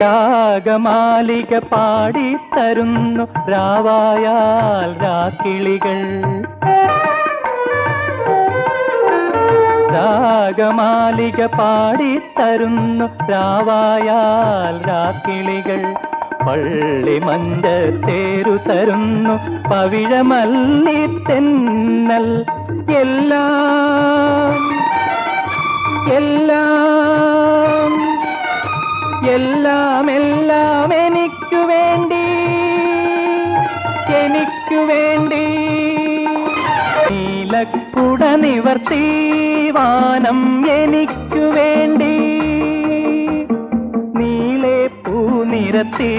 രാഗമാലിക പാടിത്തരുന്നു രാവായാൽ രാക്കിളികൾ. രാഗമാലിക പാടിത്തരുന്നു രാവായാൽ രാക്കിളികൾ. പള്ളിമഞ്ച തേരു തരുന്നു പവിഴമല്ലിത്തെന്നൽ. എല്ലാം എല്ലാം എല്ലാം എല്ലാം എനിക്കു വേണ്ടി, എനിക്കു വേണ്ടി. നീലക്കുട നിവർത്തി വാനം എനിക്കു വേണ്ടി, നീലെ പൂ നിരത്തി